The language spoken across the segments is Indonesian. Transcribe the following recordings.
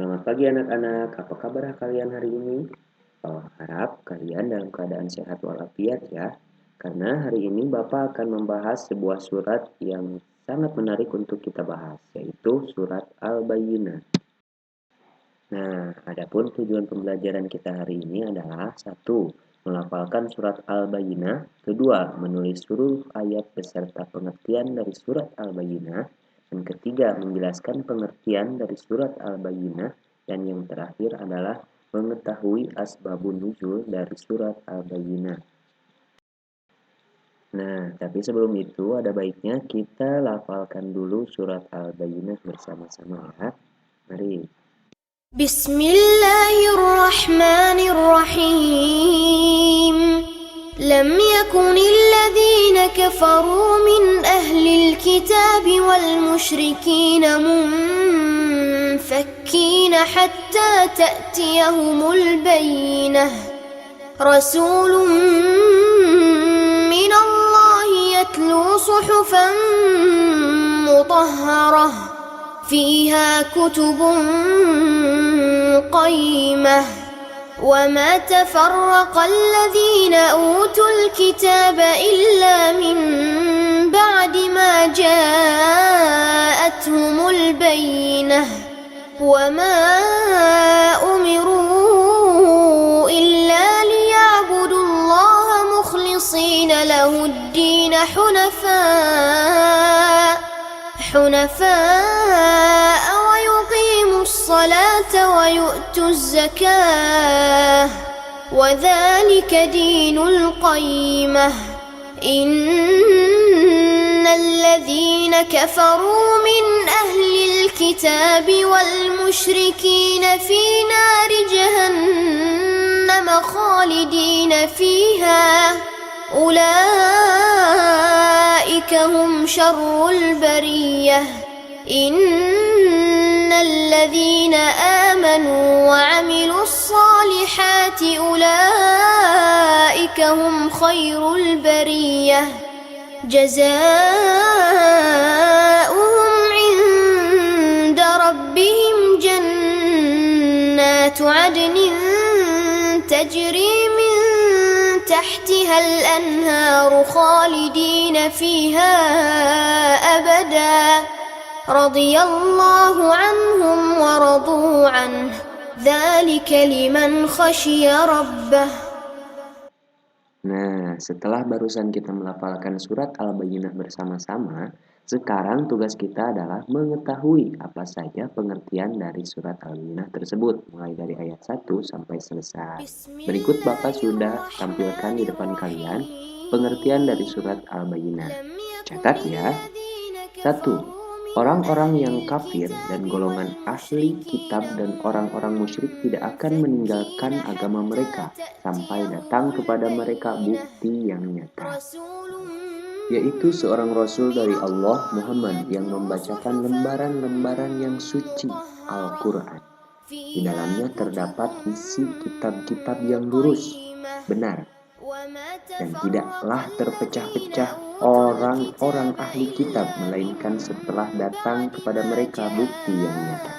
Selamat pagi anak-anak, apa kabar kalian hari ini? Harap kalian dalam keadaan sehat walafiat ya. Karena hari ini Bapak akan membahas sebuah surat yang sangat menarik untuk kita bahas, yaitu surat Al-Bayyinah. Nah, adapun tujuan pembelajaran kita hari ini adalah satu, melafalkan surat Al-Bayyinah. Kedua, menulis huruf ayat beserta pengertian dari surat Al-Bayyinah. Dan ketiga, menjelaskan pengertian dari surat Al-Bayyinah. Dan yang terakhir adalah mengetahui asbabun nuzul dari surat Al-Bayyinah. Nah, tapi sebelum itu ada baiknya kita lafalkan dulu surat Al-Bayyinah bersama-sama ya. Mari. Bismillahirrahmanirrahim. لم يكن الذين كفروا من أهل الكتاب والمشركين منفكين حتى تأتيهم البينة رسول من الله يتلو صحفا مطهرة فيها كتب قيمة وما تفرق الذين أوتوا الكتاب إلا من بعد ما جاءتهم البينة وما أمروا إلا ليعبدوا الله مخلصين له الدين حنفاء ويقيموا الصلاة ويؤتوا الزكاة وذلك دين القيمة إن الذين كفروا من أهل الكتاب والمشركين في نار جهنم خالدين فيها أولئك هم شر البرية إن الذين آمنوا وعملوا الصالحات أولئك هم خير البرية جزاؤهم عند ربهم جنات عدن تجري من تحتها الأنهار خالدين فيها أبدا رضي الله عنهم ورضوا عنه ذلك لمن خشي ربه. Nah, setelah barusan kita melafalkan surat Al-Bayyinah bersama-sama, sekarang tugas kita adalah mengetahui apa saja pengertian dari surat Al-Bayyinah tersebut, mulai dari ayat 1 sampai selesai. Berikut Bapak sudah tampilkan di depan kalian pengertian dari surat Al-Bayyinah. Catat ya. 1. Orang-orang yang kafir dan golongan ahli kitab dan orang-orang musyrik tidak akan meninggalkan agama mereka sampai datang kepada mereka bukti yang nyata, yaitu seorang Rasul dari Allah, Muhammad, yang membacakan lembaran-lembaran yang suci, Al-Quran. Di dalamnya terdapat isi kitab-kitab yang lurus, benar, dan tidaklah terpecah-pecah orang-orang ahli kitab, melainkan setelah datang kepada mereka bukti yang nyata.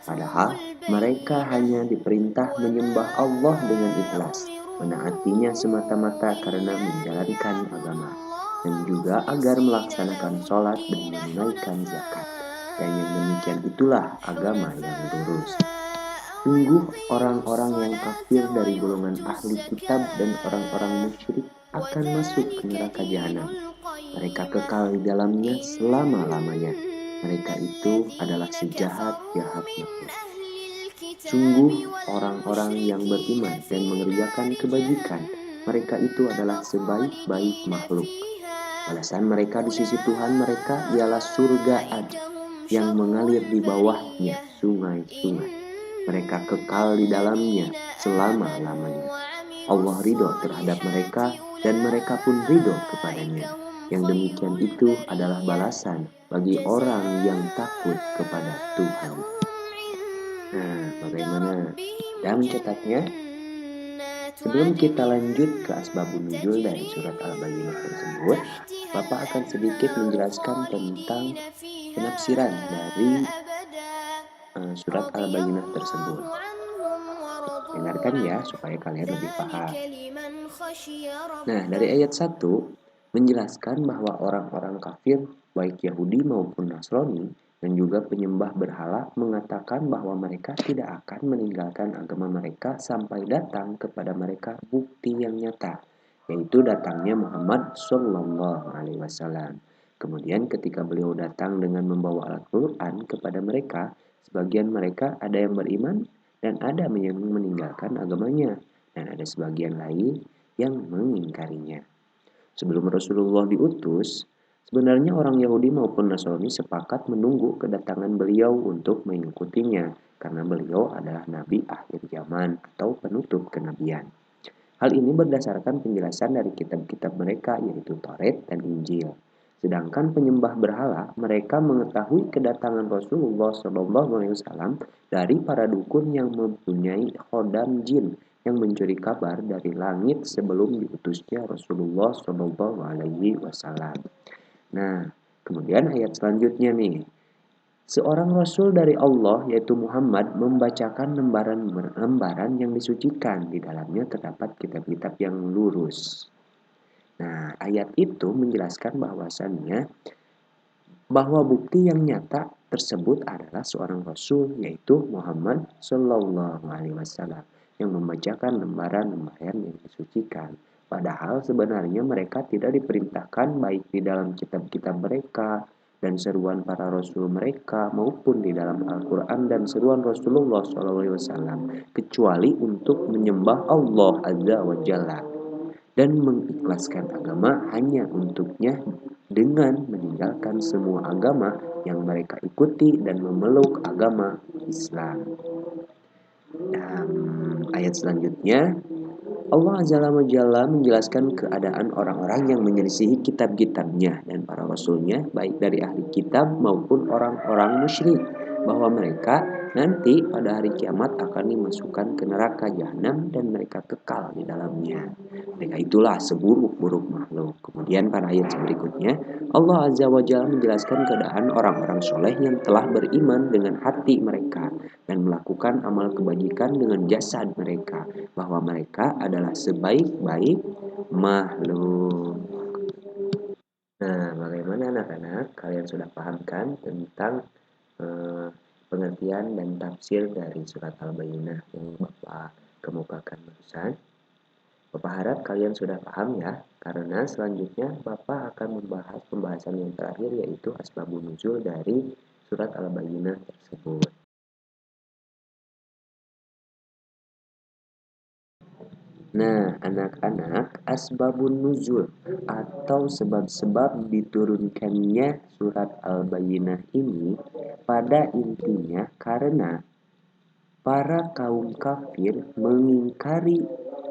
Padahal mereka hanya diperintah menyembah Allah dengan ikhlas, menaatinya semata-mata karena menjalankan agama, dan juga agar melaksanakan sholat dan menunaikan zakat. Dan yang demikian itulah agama yang lurus. Sungguh orang-orang yang kafir dari golongan ahli kitab dan orang-orang musyrik akan masuk ke neraka jahanam. Mereka kekal di dalamnya selama-lamanya. Mereka itu adalah sejahat-jahat makhluk. Sungguh orang-orang yang beriman dan mengerjakan kebajikan, mereka itu adalah sebaik-baik makhluk. Balasan mereka di sisi Tuhan mereka ialah surga Ad yang mengalir di bawahnya sungai-sungai. Mereka kekal di dalamnya selama-lamanya. Allah ridho terhadap mereka dan mereka pun ridho kepadanya. Yang demikian itu adalah balasan bagi orang yang takut kepada Tuhan. Nah, bagaimana? Sudah mencatatnya? Sebelum kita lanjut ke asbabun nuzul dari surat Al-Bayyinah tersebut, Bapak akan sedikit menjelaskan tentang penafsiran dari surat رضي Al-Bayyinah الله tersebut. عنهم ورضوا Dengarkan ya عنه supaya kalian lebih ذلك paham. لمن خشي Nah, ربه. dari ayat 1 menjelaskan bahwa orang-orang kafir, baik Yahudi maupun Nasrani, dan juga penyembah berhala mengatakan bahwa mereka tidak akan meninggalkan agama mereka sampai datang kepada mereka bukti yang nyata, yaitu datangnya Muhammad Shallallahu Alaihi Wasallam. Kemudian ketika beliau datang dengan membawa Al-Quran kepada mereka, sebagian mereka ada yang beriman dan ada yang meninggalkan agamanya, dan ada sebagian lain yang mengingkarinya. Sebelum Rasulullah diutus, sebenarnya orang Yahudi maupun Nasrani sepakat menunggu kedatangan beliau untuk mengikutinya, karena beliau adalah nabi akhir zaman atau penutup kenabian. Hal ini berdasarkan penjelasan dari kitab-kitab mereka, yaitu Taurat dan Injil. Sedangkan penyembah berhala, mereka mengetahui kedatangan Rasulullah SAW dari para dukun yang mempunyai khodam jin yang mencuri kabar dari langit sebelum diutusnya Rasulullah SAW. Nah, kemudian ayat selanjutnya nih. Seorang Rasul dari Allah, yaitu Muhammad, membacakan lembaran yang disucikan. Di dalamnya terdapat kitab-kitab yang lurus. Nah, ayat itu menjelaskan bahwa bukti yang nyata tersebut adalah seorang Rasul, yaitu Muhammad Shallallahu Alaihi Wasallam, yang membacakan lembaran-lembaran yang disucikan. Padahal sebenarnya mereka tidak diperintahkan baik di dalam kitab-kitab mereka dan seruan para rasul mereka maupun di dalam Al-Quran dan seruan Rasulullah SAW, kecuali untuk menyembah Allah Azza wa Jalla dan mengikhlaskan agama hanya untuknya dengan meninggalkan semua agama yang mereka ikuti dan memeluk agama Islam. Ayat selanjutnya, Allah Azza wa Jalla menjelaskan keadaan orang-orang yang menyelisihi kitab-kitabnya dan para rasulnya, baik dari ahli kitab maupun orang-orang musyrik, bahwa mereka nanti pada hari kiamat akan dimasukkan ke neraka jahanam dan mereka kekal di dalamnya. Mereka itulah seburuk-buruk makhluk. Kemudian pada ayat berikutnya, Allah Azza wa Jalla menjelaskan keadaan orang-orang soleh yang telah beriman dengan hati mereka dan melakukan amal kebajikan dengan jasad mereka, bahwa mereka adalah sebaik-baik makhluk. Nah, bagaimana anak-anak? Kalian sudah paham kan tentang pengertian dan tafsir dari surat Al-Bayyinah yang Bapak kemukakan barusan? Bapak harap kalian sudah paham ya, karena selanjutnya Bapak akan membahas pembahasan yang terakhir, yaitu asbabun nuzul dari surat Al-Bayyinah tersebut. Nah, anak-anak, asbabun nuzul atau sebab-sebab diturunkannya surat Al-Bayyinah ini pada intinya karena para kaum kafir mengingkari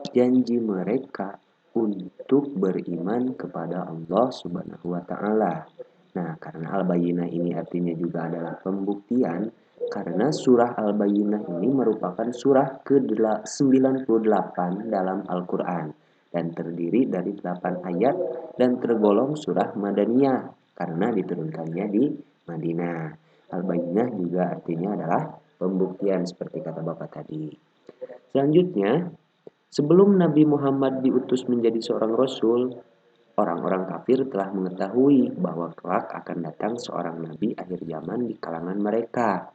janji mereka untuk beriman kepada Allah Subhanahu wa taala. Nah, karena Al-Bayyinah ini artinya juga adalah pembuktian, karena surah Al-Bayyinah ini merupakan surah ke-98 dalam Al-Quran dan terdiri dari 8 ayat dan tergolong surah Madaniyah karena diturunkannya di Madinah. Al-Bayyinah juga artinya adalah pembuktian seperti kata Bapak tadi. Selanjutnya, sebelum Nabi Muhammad diutus menjadi seorang rasul, orang-orang kafir telah mengetahui bahwa kelak akan datang seorang nabi akhir zaman di kalangan mereka.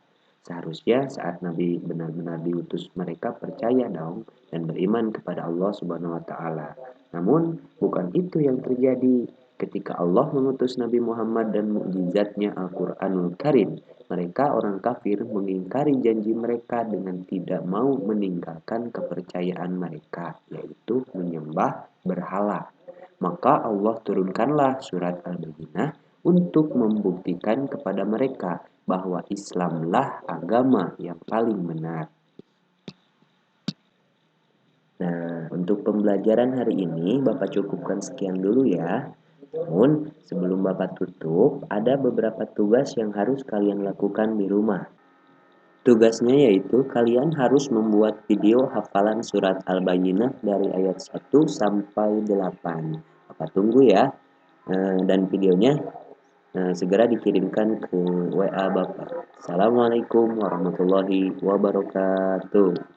Seharusnya saat Nabi benar-benar diutus, mereka percaya dong dan beriman kepada Allah Subhanahu wa taala. Namun bukan itu yang terjadi. Ketika Allah mengutus Nabi Muhammad dan mukjizatnya Al-Qur'anul Karim, mereka orang kafir mengingkari janji mereka dengan tidak mau meninggalkan kepercayaan mereka, yaitu menyembah berhala. Maka Allah turunkanlah surat Al-Bayyinah untuk membuktikan kepada mereka bahwa Islamlah agama yang paling benar. Nah, untuk pembelajaran hari ini Bapak cukupkan sekian dulu ya. Namun, sebelum Bapak tutup, ada beberapa tugas yang harus kalian lakukan di rumah. Tugasnya yaitu kalian harus membuat video hafalan surat Al-Bayyinah dari ayat 1 sampai 8. Bapak tunggu ya. Dan videonya segera dikirimkan ke WA Bapak. Assalamualaikum warahmatullahi wabarakatuh.